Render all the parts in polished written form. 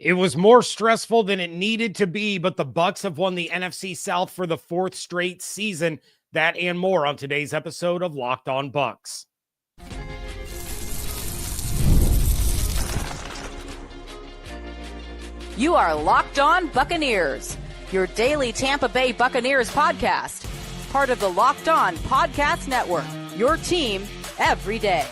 It was more stressful than it needed to be, but the Bucs have won the NFC South for the fourth straight season. That and more on today's episode of Locked On Bucs. You are Locked On Buccaneers, your daily Tampa Bay Buccaneers podcast. Part of the Locked On Podcast Network, your team every day.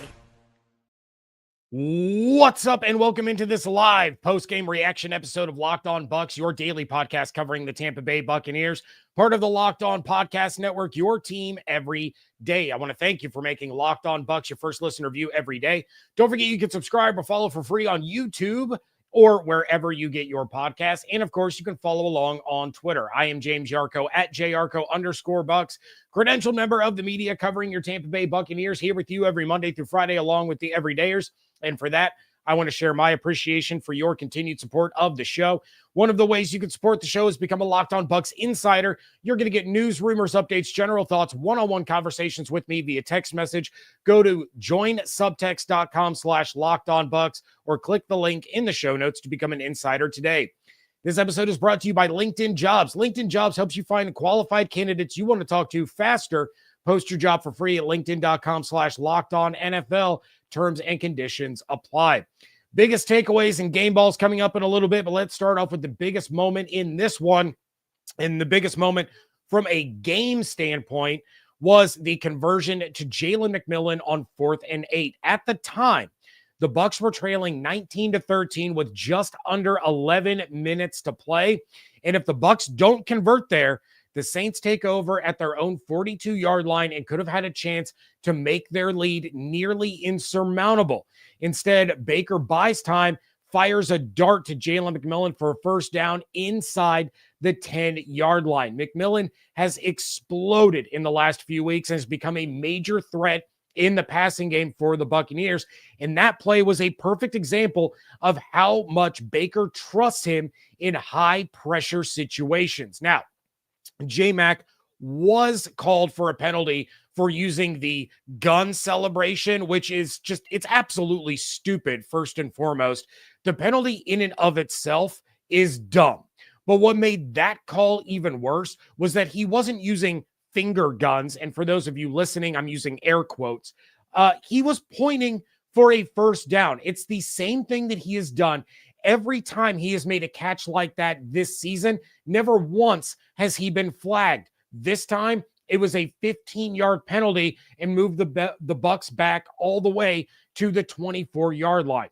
What's up, and welcome into this live post-game reaction episode of Locked On Bucs, your daily podcast covering the Tampa Bay Buccaneers, part of the Locked On Podcast Network, your team every day. I want to thank you for making Locked On Bucs your first listen or view every day. Don't forget you can subscribe or follow for free on YouTube or wherever you get your podcasts. And of course, you can follow along on Twitter. I am James Yarcho at JYarcho_Bucs, credentialed member of the media covering your Tampa Bay Buccaneers, here with you every Monday through Friday, along with the everydayers. And for that, I want to share my appreciation for your continued support of the show. One of the ways you can support the show is become a Locked On Bucs insider. You're going to get news, rumors, updates, general thoughts, one-on-one conversations with me via text message. Go to joinsubtext.com/LockedOnBucs or click the link in the show notes to become an insider today. This episode is brought to you by LinkedIn Jobs. LinkedIn Jobs helps you find qualified candidates you want to talk to faster. Post your job for free at linkedin.com/LockedOnNFL. Terms and conditions apply. Biggest takeaways and game balls coming up in a little bit, but let's start off with the biggest moment in this one. And the biggest moment from a game standpoint was the conversion to Jalen McMillan on 4th and 8. At the time, the Bucs were trailing 19-13 with just under 11 minutes to play. And if the Bucs don't convert there, the Saints take over at their own 42-yard line and could have had a chance to make their lead nearly insurmountable. Instead, Baker buys time, fires a dart to Jalen McMillan for a first down inside the 10-yard line. McMillan has exploded in the last few weeks and has become a major threat in the passing game for the Buccaneers. And that play was a perfect example of how much Baker trusts him in high-pressure situations. Now, J-Mac was called for a penalty for using the gun celebration, which is just, it's absolutely stupid, first and foremost. The penalty in and of itself is dumb. But what made that call even worse was that he wasn't using finger guns. And for those of you listening, I'm using air quotes. He was pointing for a first down. It's the same thing that he has done every time he has made a catch like that this season. Never once has he been flagged. This time, it was a 15-yard penalty and moved the Bucs back all the way to the 24-yard line.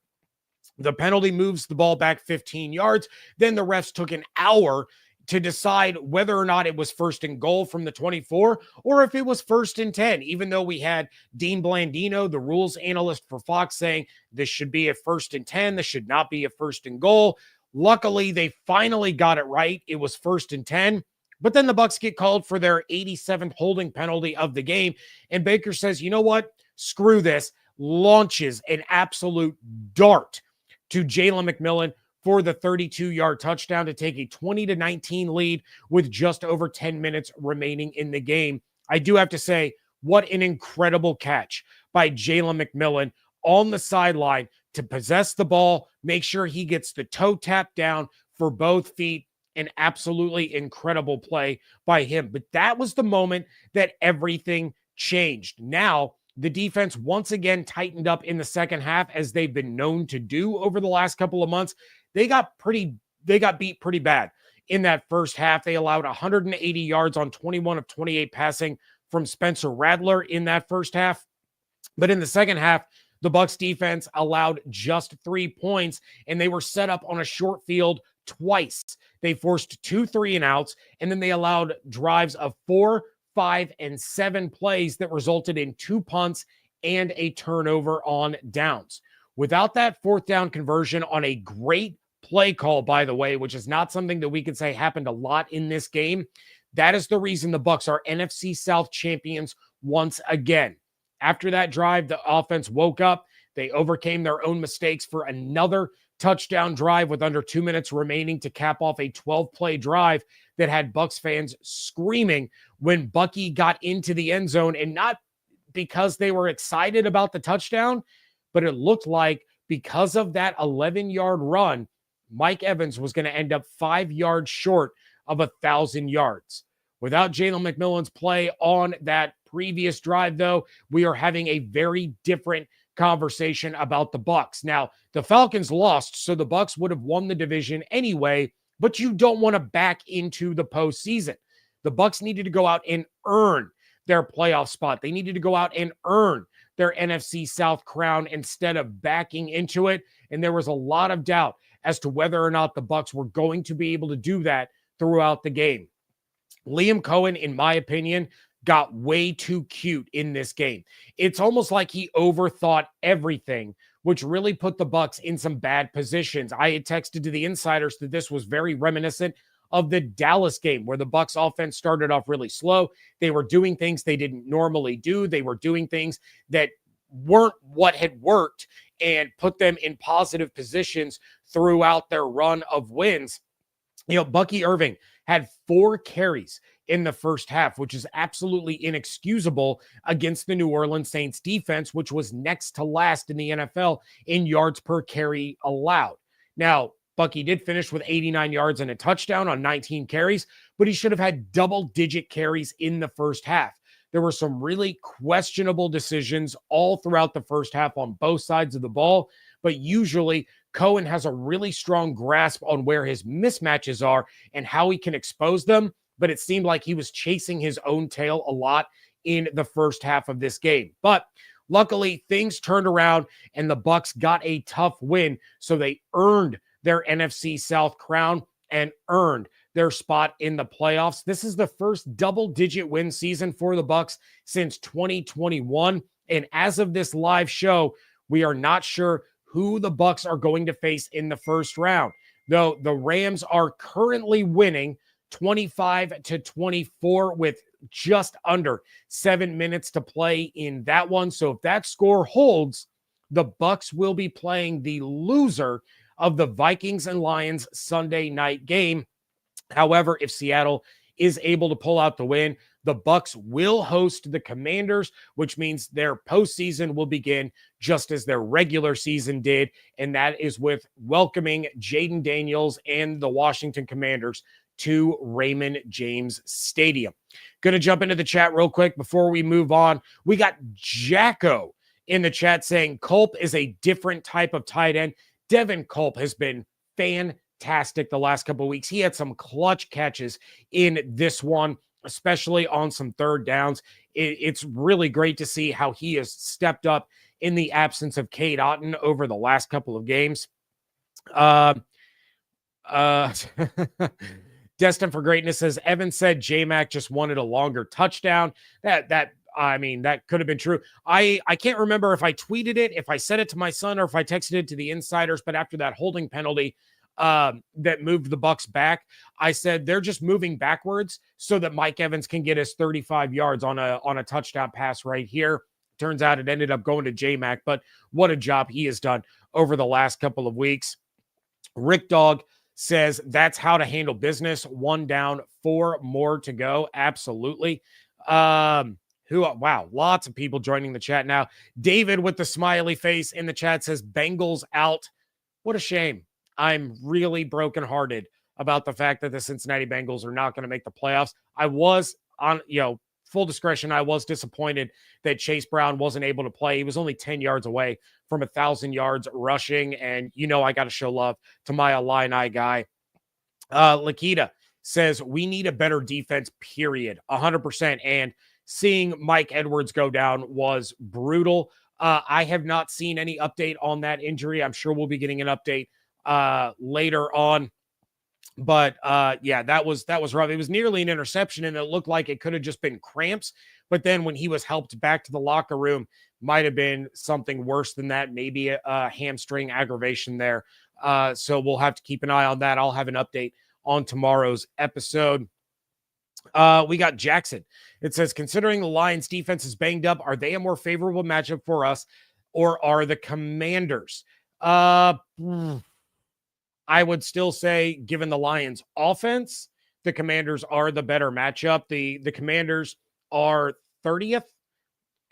The penalty moves the ball back 15 yards. Then the refs took an hour to decide whether or not it was first and goal from the 24 or if it was first and 10, even though we had Dean Blandino, the rules analyst for Fox, saying this should be a first and 10. This should not be a first and goal. Luckily, they finally got it right. It was first and 10. But then the Bucs get called for their 87th holding penalty of the game. And Baker says, you know what? Screw this. Launches an absolute dart to Jalen McMillan for the 32-yard touchdown to take a 20-19 lead with just over 10 minutes remaining in the game. I do have to say, what an incredible catch by Jalen McMillan on the sideline to possess the ball, make sure he gets the toe tap down for both feet. An absolutely incredible play by him. But that was the moment that everything changed. Now, the defense once again tightened up in the second half, as they've been known to do over the last couple of months. They got beat pretty bad in that first half. They allowed 180 yards on 21 of 28 passing from Spencer Rattler in that first half. But in the second half, the Bucs defense allowed just 3 points, and they were set up on a short field twice. They forced 2 3-and-outs, and then they allowed drives of 4, 5, and 7 plays that resulted in 2 punts and a turnover on downs. Without that fourth down conversion on a great play call, by the way, which is not something that we could say happened a lot in this game, that is the reason the Bucs are NFC South champions once again. After that drive, the offense woke up. They overcame their own mistakes for another touchdown drive with under 2 minutes remaining to cap off a 12-play drive that had Bucs fans screaming when Bucky got into the end zone, and not because they were excited about the touchdown, but it looked like because of that 11-yard run, Mike Evans was going to end up 5 yards short of 1,000 yards. Without Jalen McMillan's play on that previous drive, though, we are having a very different conversation about the Bucs. Now, the Falcons lost, so the Bucs would have won the division anyway, but you don't want to back into the postseason. The Bucs needed to go out and earn their playoff spot. They needed to go out and earn their NFC South crown instead of backing into it. And there was a lot of doubt as to whether or not the Bucs were going to be able to do that throughout the game. Liam Cohen, in my opinion, got way too cute in this game. It's almost like he overthought everything, which really put the Bucs in some bad positions. I had texted to the insiders that this was very reminiscent of the Dallas game, where the Bucs offense started off really slow. They were doing things they didn't normally do. They were doing things that weren't what had worked and put them in positive positions throughout their run of wins. Bucky Irving had 4 carries in the first half, which is absolutely inexcusable against the New Orleans Saints defense, which was next to last in the NFL in yards per carry allowed. Now, Bucky did finish with 89 yards and a touchdown on 19 carries, but he should have had double-digit carries in the first half. There were some really questionable decisions all throughout the first half on both sides of the ball, but usually Cohen has a really strong grasp on where his mismatches are and how he can expose them, but it seemed like he was chasing his own tail a lot in the first half of this game. But luckily, things turned around and the Bucs got a tough win, so they earned their NFC South crown and earned their spot in the playoffs. This is the first double-digit win season for the Bucs since 2021, and as of this live show, we are not sure who the Bucs are going to face in the first round. Though the Rams are currently winning 25-24 with just under 7 minutes to play in that one. So if that score holds, the Bucs will be playing the loser of the Vikings and Lions Sunday night game. However, if Seattle is able to pull out the win, the Bucs will host the Commanders, which means their postseason will begin just as their regular season did, and that is with welcoming Jaden Daniels and the Washington Commanders to Raymond James Stadium. Going to jump into the chat real quick before we move on. We got Jacko in the chat saying Culp is a different type of tight end. Devin Culp has been fantastic the last couple of weeks. He had some clutch catches in this one, especially on some third downs. It's really great to see how he has stepped up in the absence of Cade Otton over the last couple of games. Destined for Greatness says, Evan said J-Mac just wanted a longer touchdown. That could have been true. I can't remember if I tweeted it, if I said it to my son, or if I texted it to the insiders, but after that holding penalty that moved the Bucs back, I said they're just moving backwards so that Mike Evans can get his 35 yards on a touchdown pass right here. Turns out it ended up going to J-Mac, but what a job he has done over the last couple of weeks. Rick Dog says that's how to handle business. 1 down, 4 more to go. Absolutely. Wow, lots of people joining the chat now. David with the smiley face in the chat says Bengals out. What a shame. I'm really brokenhearted about the fact that the Cincinnati Bengals are not going to make the playoffs. I was on, full discretion, I was disappointed that Chase Brown wasn't able to play. He was only 10 yards away from 1,000 yards rushing. And, I got to show love to my Illini guy. Lakita says we need a better defense, period. 100%. And seeing Mike Edwards go down was brutal. I have not seen any update on that injury. I'm sure we'll be getting an update later on. But that was rough. It was nearly an interception, and it looked like it could have just been cramps. But then when he was helped back to the locker room, might have been something worse than that, maybe a hamstring aggravation there. So we'll have to keep an eye on that. I'll have an update on tomorrow's episode. We got Jackson. It says, considering the Lions defense is banged up, are they a more favorable matchup for us, or are the Commanders? I would still say, given the Lions offense, the Commanders are the better matchup. The Commanders are 30th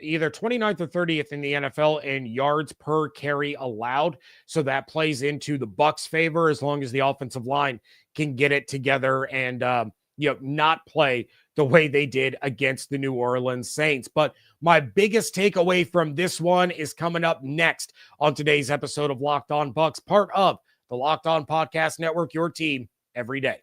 either 29th or 30th in the NFL in yards per carry allowed. So that plays into the Bucs' favor as long as the offensive line can get it together and not play the way they did against the New Orleans Saints. But my biggest takeaway from this one is coming up next on today's episode of Locked On Bucs, part of the Locked On Podcast Network, your team every day.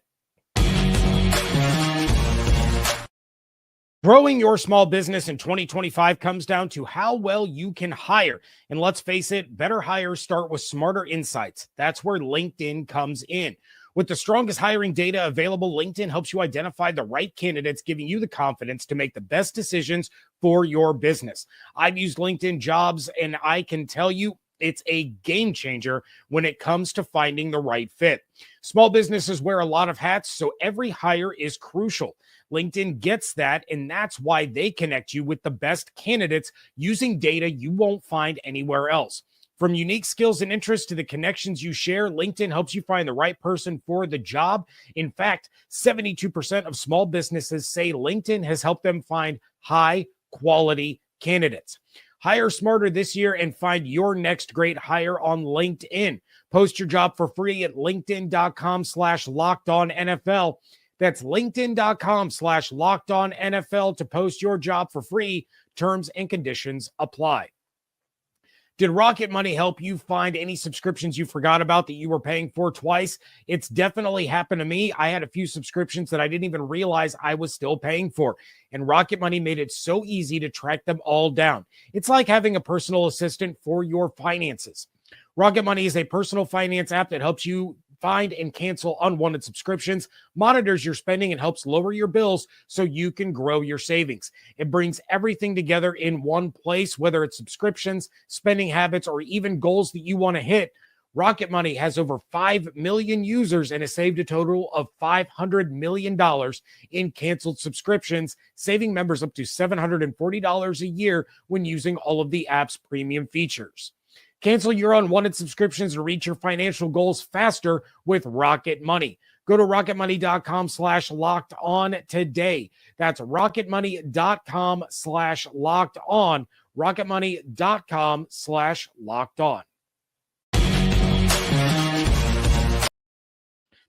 Growing your small business in 2025 comes down to how well you can hire. And let's face it, better hires start with smarter insights. That's where LinkedIn comes in. With the strongest hiring data available, LinkedIn helps you identify the right candidates, giving you the confidence to make the best decisions for your business. I've used LinkedIn Jobs, and I can tell you it's a game changer when it comes to finding the right fit. Small businesses wear a lot of hats, so every hire is crucial. LinkedIn gets that, and that's why they connect you with the best candidates using data you won't find anywhere else. From unique skills and interests to the connections you share, LinkedIn helps you find the right person for the job. In fact, 72% of small businesses say LinkedIn has helped them find high-quality candidates. Hire smarter this year and find your next great hire on LinkedIn. Post your job for free at linkedin.com/lockedonnfl. That's linkedin.com/lockedonnfl to post your job for free. Terms and conditions apply. Did Rocket Money help you find any subscriptions you forgot about that you were paying for twice? It's definitely happened to me. I had a few subscriptions that I didn't even realize I was still paying for, and Rocket Money made it so easy to track them all down. It's like having a personal assistant for your finances. Rocket Money is a personal finance app that helps you find and cancel unwanted subscriptions, monitors your spending, and helps lower your bills so you can grow your savings. It brings everything together in one place, whether it's subscriptions, spending habits, or even goals that you want to hit. Rocket Money has over 5 million users and has saved a total of $500 million in canceled subscriptions, saving members up to $740 a year when using all of the app's premium features. Cancel your unwanted subscriptions and reach your financial goals faster with Rocket Money. Go to rocketmoney.com/locked-on today. That's rocketmoney.com/locked-on. rocketmoney.com/locked-on.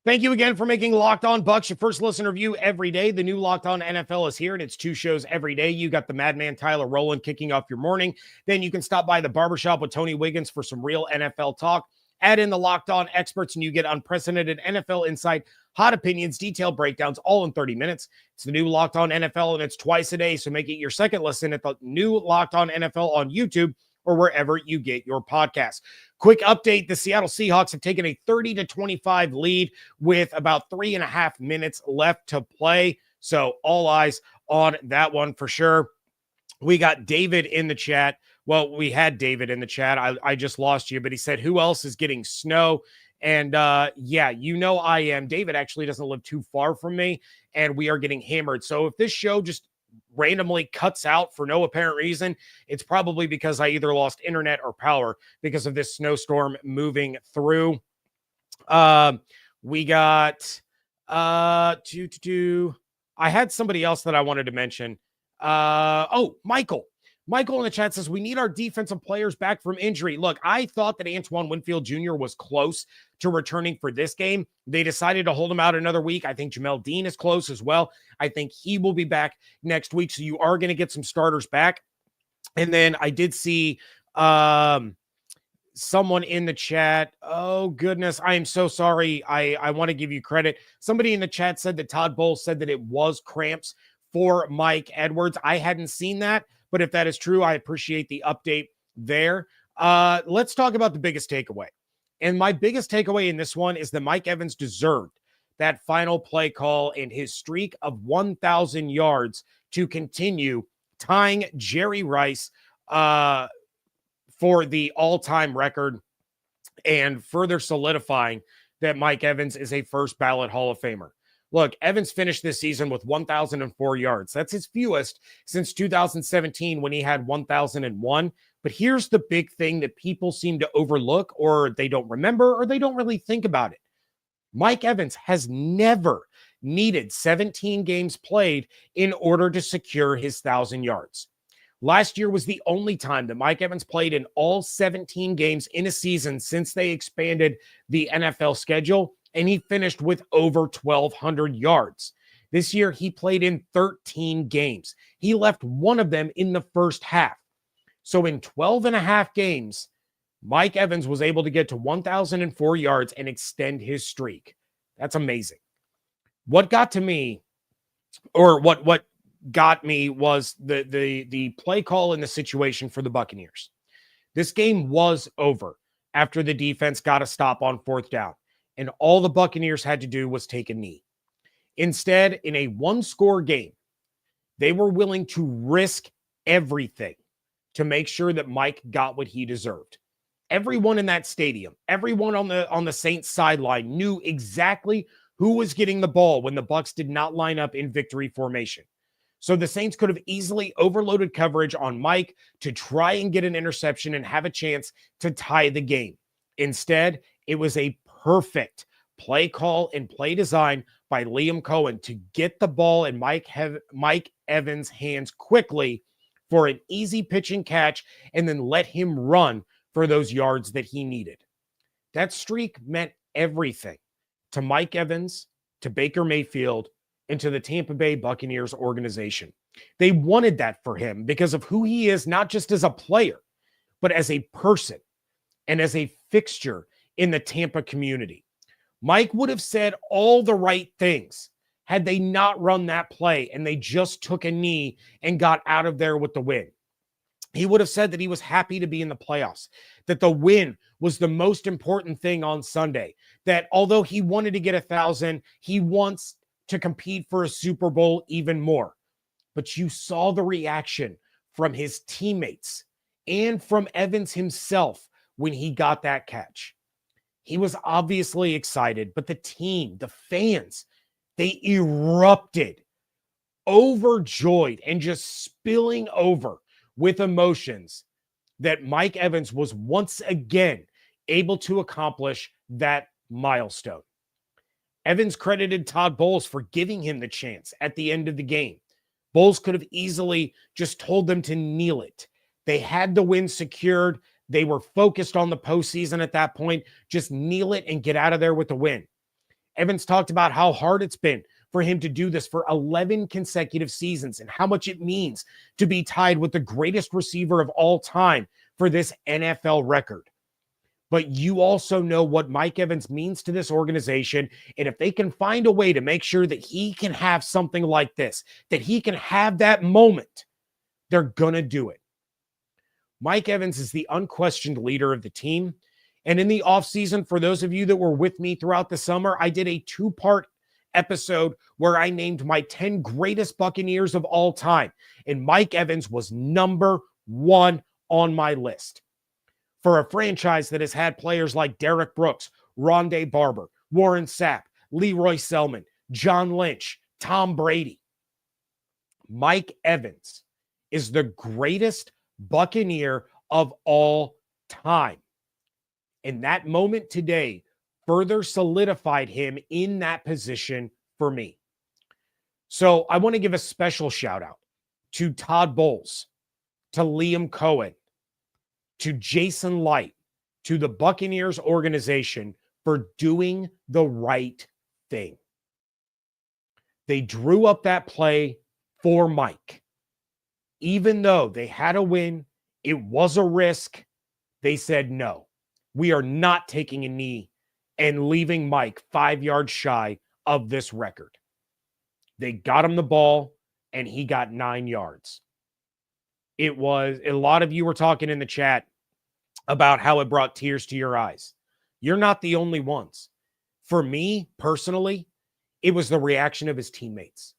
Thank you again for making Locked On Bucs your first listen review every day. The new Locked On NFL is here, and it's 2 shows every day. You got the Madman Tyler Rowland kicking off your morning. Then you can stop by the barbershop with Tony Wiggins for some real NFL talk. Add in the Locked On experts, and you get unprecedented NFL insight, hot opinions, detailed breakdowns, all in 30 minutes. It's the new Locked On NFL, and it's twice a day, so make it your second listen at the new Locked On NFL on YouTube or wherever you get your podcasts. Quick update, the Seattle Seahawks have taken a 30-25 lead with about 3.5 minutes left to play. So all eyes on that one for sure. We got David in the chat. Well, we had David in the chat. I just lost you, but he said, who else is getting snow? And yeah, you know I am. David actually doesn't live too far from me, and we are getting hammered. So if this show just randomly cuts out for no apparent reason, it's probably because I either lost internet or power because of this snowstorm moving through. We got I had somebody else that I wanted to mention. Michael in the chat says, we need our defensive players back from injury. Look, I thought that Antoine Winfield Jr. was close to returning for this game. They decided to hold him out another week. I think Jamel Dean is close as well. I think he will be back next week. So you are going to get some starters back. And then I did see someone in the chat. Oh, goodness. I am so sorry. I want to give you credit. Somebody in the chat said that Todd Bowles said that it was cramps for Mike Edwards. I hadn't seen that. But if that is true, I appreciate the update there. Let's talk about the biggest takeaway. And my biggest takeaway in this one is that Mike Evans deserved that final play call and his streak of 1,000 yards to continue tying Jerry Rice for the all-time record and further solidifying that Mike Evans is a first ballot Hall of Famer. Look, Evans finished this season with 1,004 yards. That's his fewest since 2017 when he had 1,001. But here's the big thing that people seem to overlook, or they don't remember, or they don't really think about it. Mike Evans has never needed 17 games played in order to secure his 1,000 yards. Last year was the only time that Mike Evans played in all 17 games in a season since they expanded the NFL schedule, and he finished with over 1,200 yards. This year, he played in 13 games. He left one of them in the first half. So in 12 and a half games, Mike Evans was able to get to 1,004 yards and extend his streak. That's amazing. What got to me, or what got me, was the play call in the situation for the Buccaneers. This game was over after the defense got a stop on fourth down, and all the Buccaneers had to do was take a knee. Instead, in a one-score game, they were willing to risk everything to make sure that Mike got what he deserved. Everyone in that stadium, everyone on the Saints sideline knew exactly who was getting the ball when the Bucs did not line up in victory formation. So the Saints could have easily overloaded coverage on Mike to try and get an interception and have a chance to tie the game. Instead, it was a perfect play call and play design by Liam Cohen to get the ball in Mike Evans' hands quickly for an easy pitch and catch, and then let him run for those yards that he needed. That streak meant everything to Mike Evans, to Baker Mayfield, and to the Tampa Bay Buccaneers organization. They wanted that for him because of who he is, not just as a player, but as a person and as a fixture in the Tampa community. Mike would have said all the right things had they not run that play and they just took a knee and got out of there with the win. He would have said that he was happy to be in the playoffs, that the win was the most important thing on Sunday, that although he wanted to get 1,000, he wants to compete for a Super Bowl even more. But you saw the reaction from his teammates and from Evans himself when he got that catch. He was obviously excited, but the team, the fans, they erupted, overjoyed, and just spilling over with emotions that Mike Evans was once again able to accomplish that milestone. Evans credited Todd Bowles for giving him the chance at the end of the game. Bowles could have easily just told them to kneel it. They had the win secured. They were focused on the postseason at that point. Just kneel it and get out of there with the win. Evans talked about how hard it's been for him to do this for 11 consecutive seasons and how much it means to be tied with the greatest receiver of all time for this NFL record. But you also know what Mike Evans means to this organization. And if they can find a way to make sure that he can have something like this, that he can have that moment, they're going to do it. Mike Evans is the unquestioned leader of the team. And in the offseason, for those of you that were with me throughout the summer, I did a 2-part episode where I named my 10 greatest Buccaneers of all time. And Mike Evans was number 1 on my list. For a franchise that has had players like Derek Brooks, Rondé Barber, Warren Sapp, Leroy Selman, John Lynch, Tom Brady, Mike Evans is the greatest Buccaneer of all time. And that moment today further solidified him in that position for me. So I want to give a special shout out to Todd Bowles, to Liam Cohen, to Jason Light, to the Buccaneers organization for doing the right thing. They drew up that play for Mike. Even though they had a win, it was a risk, they said, no, we are not taking a knee and leaving Mike 5 yards shy of this record. They got him the ball, and he got 9 yards. It was, a lot of you were talking in the chat about how it brought tears to your eyes. You're not the only ones. For me, personally, it was the reaction of his teammates.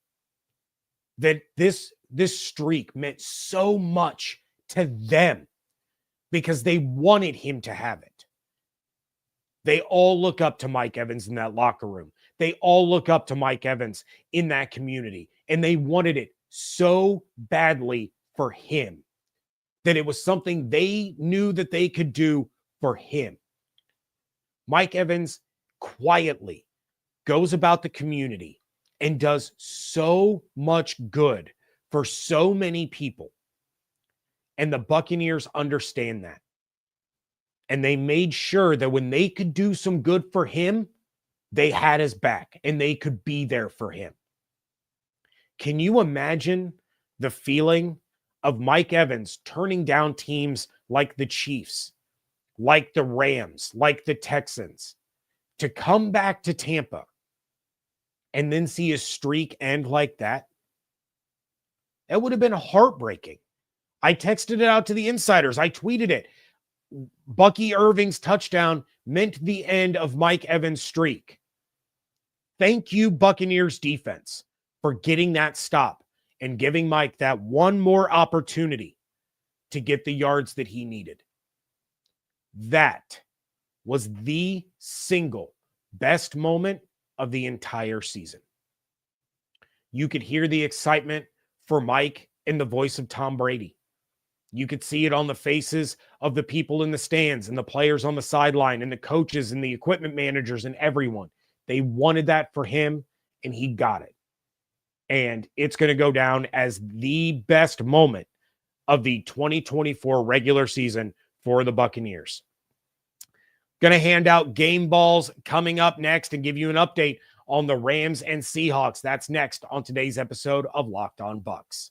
That this streak meant so much to them because they wanted him to have it. They all look up to Mike Evans in that locker room. They all look up to Mike Evans in that community, and they wanted it so badly for him that it was something they knew that they could do for him. Mike Evans quietly goes about the community and does so much good for so many people. And the Buccaneers understand that. And they made sure that when they could do some good for him, they had his back and they could be there for him. Can you imagine the feeling of Mike Evans turning down teams like the Chiefs, like the Rams, like the Texans, to come back to Tampa and then see his streak end like that? It would have been heartbreaking. I texted it out to the insiders. I tweeted it. Bucky Irving's touchdown meant the end of Mike Evans' streak. Thank you, Buccaneers defense, for getting that stop and giving Mike that one more opportunity to get the yards that he needed. That was the single best moment of the entire season. You could hear the excitement for Mike in the voice of Tom Brady. You could see it on the faces of the people in the stands and the players on the sideline and the coaches and the equipment managers and everyone. They wanted that for him, and he got it. And it's going to go down as the best moment of the 2024 regular season for the Buccaneers. Going to hand out game balls coming up next and give you an update on the Rams and Seahawks. That's next on today's episode of Locked On Bucs.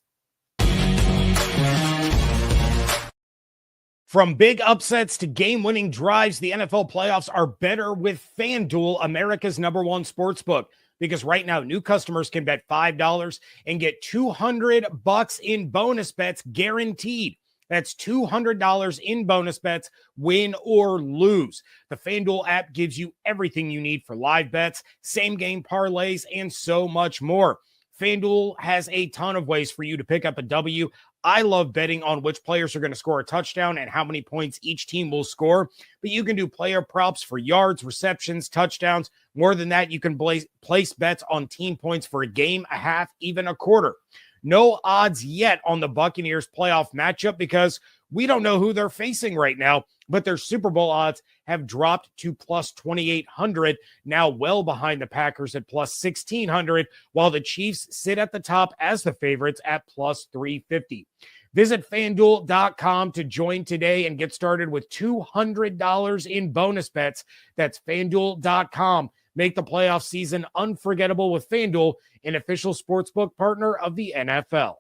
From big upsets to game-winning drives, the NFL playoffs are better with FanDuel, America's #1 sportsbook. Because right now, new customers can bet $5 and get $200 in bonus bets guaranteed. That's $200 in bonus bets, win or lose. The FanDuel app gives you everything you need for live bets, same-game parlays, and so much more. FanDuel has a ton of ways for you to pick up a W. I love betting on which players are going to score a touchdown and how many points each team will score. But you can do player props for yards, receptions, touchdowns. More than that, you can place bets on team points for a game, a half, even a quarter. No odds yet on the Buccaneers playoff matchup because we don't know who they're facing right now, but their Super Bowl odds have dropped to plus 2,800, now well behind the Packers at plus 1,600, while the Chiefs sit at the top as the favorites at plus 350. Visit FanDuel.com to join today and get started with $200 in bonus bets. That's FanDuel.com. Make the playoff season unforgettable with FanDuel, an official sportsbook partner of the NFL.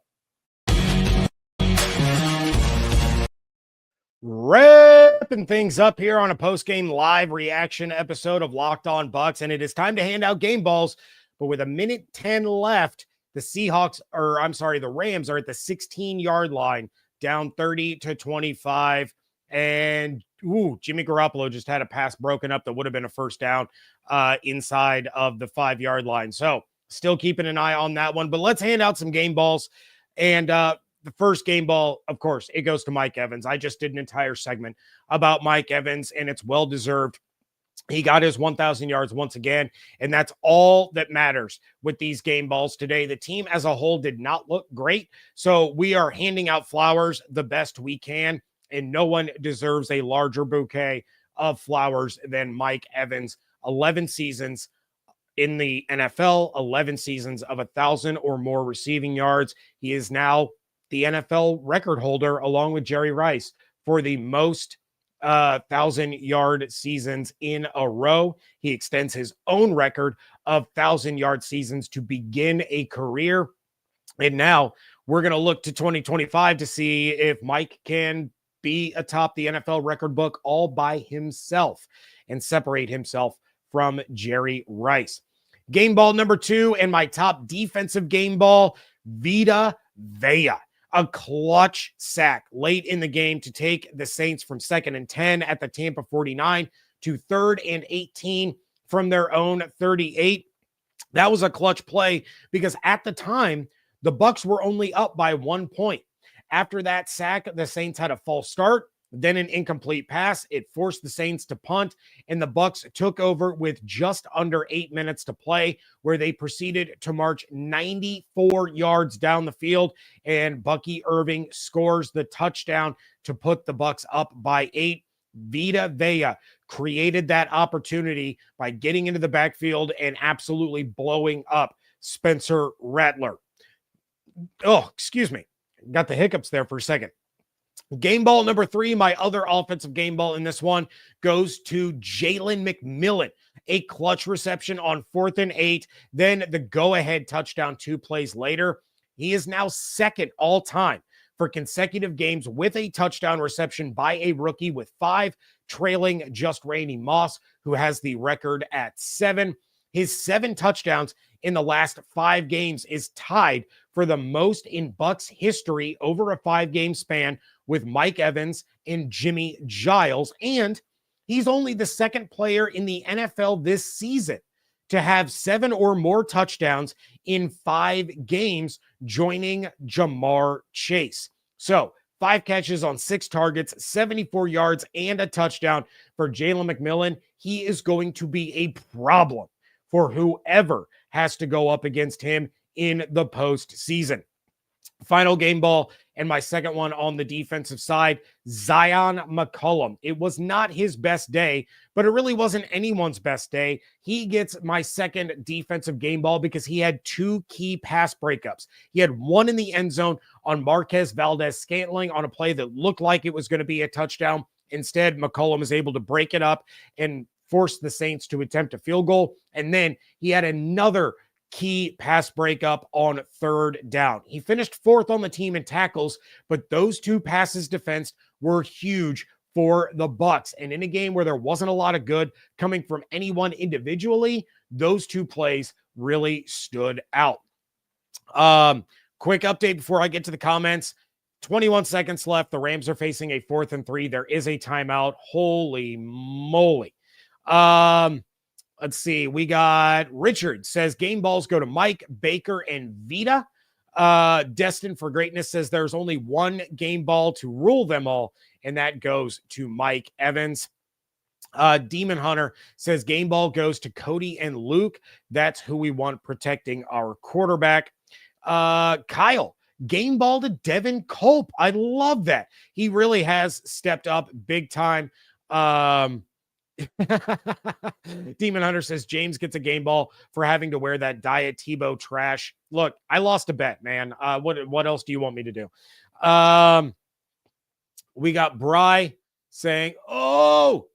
Wrapping things up here on a post-game live reaction episode of Locked On Bucs, and it is time to hand out game balls. But with 1:10 left, the Rams are at the 16-yard line, down 30-25. And Jimmy Garoppolo just had a pass broken up that would have been a first down inside of the 5-yard line. So still keeping an eye on that one. But let's hand out some game balls. And the first game ball, of course, it goes to Mike Evans. I just did an entire segment about Mike Evans, and it's well-deserved. He got his 1,000 yards once again, and that's all that matters with these game balls today. The team as a whole did not look great, so we are handing out flowers the best we can, and no one deserves a larger bouquet of flowers than Mike Evans. 11 seasons in the NFL, 11 seasons of 1,000 or more receiving yards. He is now the NFL record holder, along with Jerry Rice, for the most 1,000-yard seasons in a row. He extends his own record of 1,000-yard seasons to begin a career. And now we're going to look to 2025 to see if Mike can be atop the NFL record book all by himself and separate himself from Jerry Rice. Game ball number 2 and my top defensive game ball, Vita Vea. A clutch sack late in the game to take the Saints from 2nd and 10 at the Tampa 49 to 3rd and 18 from their own 38. That was a clutch play because at the time, the Bucs were only up by 1 point. After that sack, the Saints had a false start, then an incomplete pass. It forced the Saints to punt, and the Bucs took over with just under 8 minutes to play, where they proceeded to march 94 yards down the field, and Bucky Irving scores the touchdown to put the Bucs up by 8. Vita Vea created that opportunity by getting into the backfield and absolutely blowing up Spencer Rattler. Oh, excuse me. Got the hiccups there for a second. Game ball number 3, my other offensive game ball in this one, goes to Jalen McMillan. A clutch reception on 4th and 8, then the go-ahead touchdown 2 plays later. He is now second all-time for consecutive games with a touchdown reception by a rookie, with 5, trailing just Randy Moss, who has the record at 7. His 7 touchdowns in the last 5 games is tied for the most in Bucs history over a 5-game span with Mike Evans and Jimmy Giles. And he's only the second player in the NFL this season to have 7 or more touchdowns in 5 games, joining Jamar Chase. So 5 catches on 6 targets, 74 yards, and a touchdown for Jalen McMillan. He is going to be a problem for whoever has to go up against him in the postseason. Final game ball, and my second one on the defensive side, Zion McCollum. It was not his best day, but it really wasn't anyone's best day. He gets my second defensive game ball because he had 2 key pass breakups. He had one in the end zone on Marquez Valdez-Scantling on a play that looked like it was going to be a touchdown. Instead, McCollum is able to break it up and force the Saints to attempt a field goal. And then he had another key pass breakup on 3rd down. He finished 4th on the team in tackles, but those 2 passes defensed were huge for the Bucs. And in a game where there wasn't a lot of good coming from anyone individually, those 2 plays really stood out. Quick update before I get to the comments. 21 seconds left. The Rams are facing a 4th and 3. There is a timeout. Holy moly. Let's see. We got Richard says game balls go to Mike, Baker, and Vita. Destined for Greatness says there's only one game ball to rule them all, and that goes to Mike Evans. Demon Hunter says game ball goes to Cody and Luke. That's who we want protecting our quarterback. Kyle, game ball to Devin Culp. I love that. He really has stepped up big time. Demon Hunter says James gets a game ball for having to wear that Diet Tebow trash. Look, I lost a bet, man. What else do you want me to do? We got Bry saying, oh,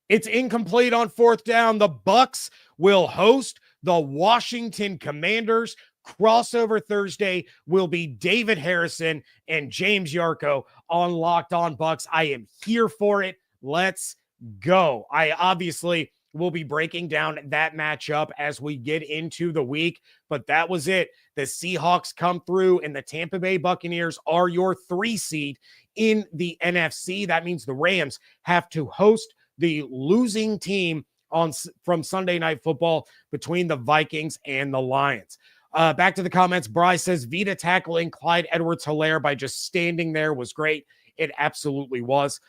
it's incomplete on 4th down. The Bucs will host the Washington Commanders. Crossover Thursday will be David Harrison and James Yarcho on Locked On Bucs. I am here for it. Let's go. I obviously will be breaking down that matchup as we get into the week, but that was it. The Seahawks come through, and the Tampa Bay Buccaneers are your 3 seed in the NFC. That means the Rams have to host the losing team from Sunday Night Football between the Vikings and the Lions. Back to the comments. Bryce says Vita tackling Clyde Edwards-Helaire by just standing there was great. It absolutely was.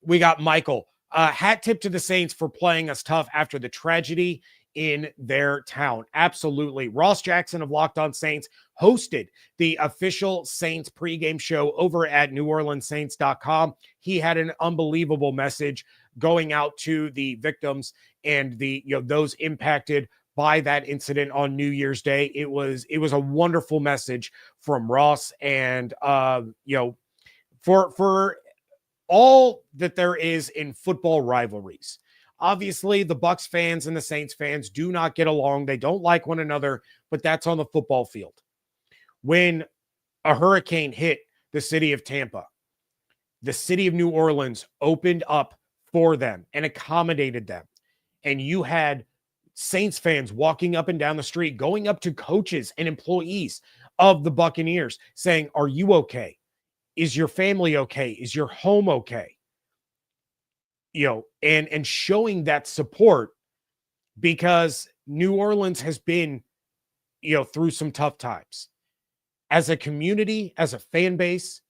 We got Michael. Hat tip to the Saints for playing us tough after the tragedy in their town. Absolutely. Ross Jackson of Locked On Saints hosted the official Saints pregame show over at NewOrleansSaints.com. He had an unbelievable message going out to the victims and those impacted by that incident on New Year's Day. It was a wonderful message from Ross, and for all that there is in football rivalries. Obviously, the Bucs fans and the Saints fans do not get along. They don't like one another, but that's on the football field. When a hurricane hit the city of Tampa, the city of New Orleans opened up for them and accommodated them. And you had Saints fans walking up and down the street, going up to coaches and employees of the Buccaneers saying, "Are you okay? Is your family okay? Is your home okay?" And showing that support, because New Orleans has been, through some tough times. As a community, as a fan base,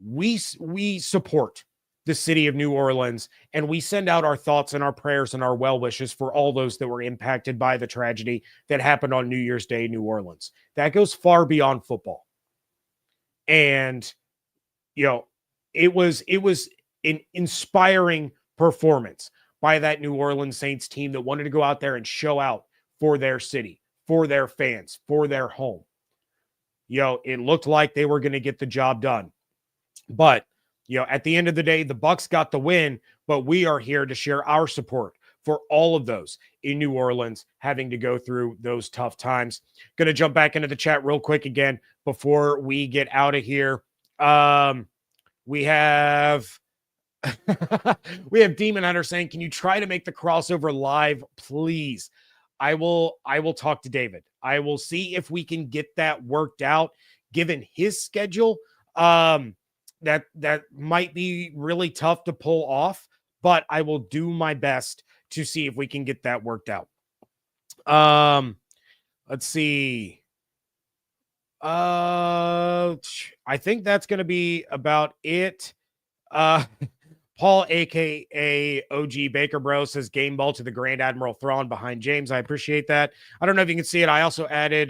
we support the city of New Orleans, and we send out our thoughts and our prayers and our well wishes for all those that were impacted by the tragedy that happened on New Year's Day in New Orleans. That goes far beyond football. And it was an inspiring performance by that New Orleans Saints team that wanted to go out there and show out for their city, for their fans, for their home. it looked like they were going to get the job done. But, at the end of the day, the Bucs got the win, but we are here to share our support for all of those in New Orleans having to go through those tough times. Going to jump back into the chat real quick again before we get out of here. We have Demon Hunter saying, can you try to make the crossover live, please? I will talk to David. I will see if we can get that worked out given his schedule. That might be really tough to pull off, but I will do my best to see if we can get that worked out. Let's see. I think that's going to be about it. Paul, aka OG Baker Bro, says game ball to the Grand Admiral Thrawn behind James. I appreciate that. I don't know if you can see it. I also added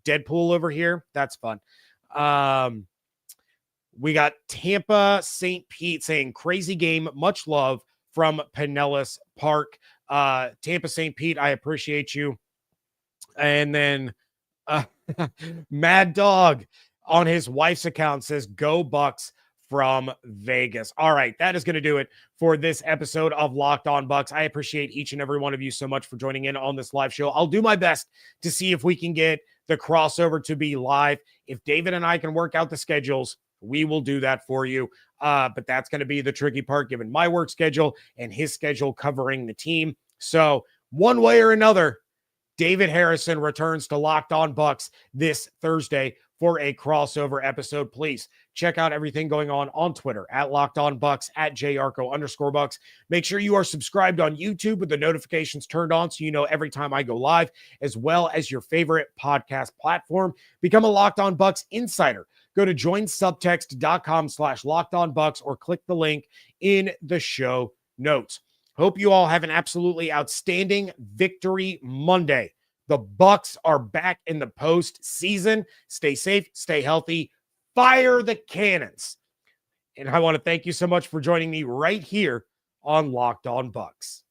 Deadpool over here. That's fun. We got Tampa St. Pete saying crazy game, much love from Pinellas Park. Tampa St. Pete, I appreciate you. And then Mad Dog on his wife's account says go Bucs from Vegas. All right, that is going to do it for this episode of Locked On Bucs. I appreciate each and every one of you so much for joining in on this live show. I'll do my best to see if we can get the crossover to be live. If David and I can work out the schedules, we will do that for you. But that's going to be the tricky part given my work schedule and his schedule covering the team. So one way or another, David Harrison returns to Locked On Bucs this Thursday for a crossover episode. Please check out everything going on Twitter at Locked On Bucs, at @JYarcho_Bucs. Make sure you are subscribed on YouTube with the notifications turned on so you know every time I go live, as well as your favorite podcast platform. Become a Locked On Bucs insider. Go to joinsubtext.com/LockedOnBucs or click the link in the show notes. Hope you all have an absolutely outstanding Victory Monday. The Bucs are back in the postseason. Stay safe, stay healthy, fire the cannons. And I want to thank you so much for joining me right here on Locked On Bucs.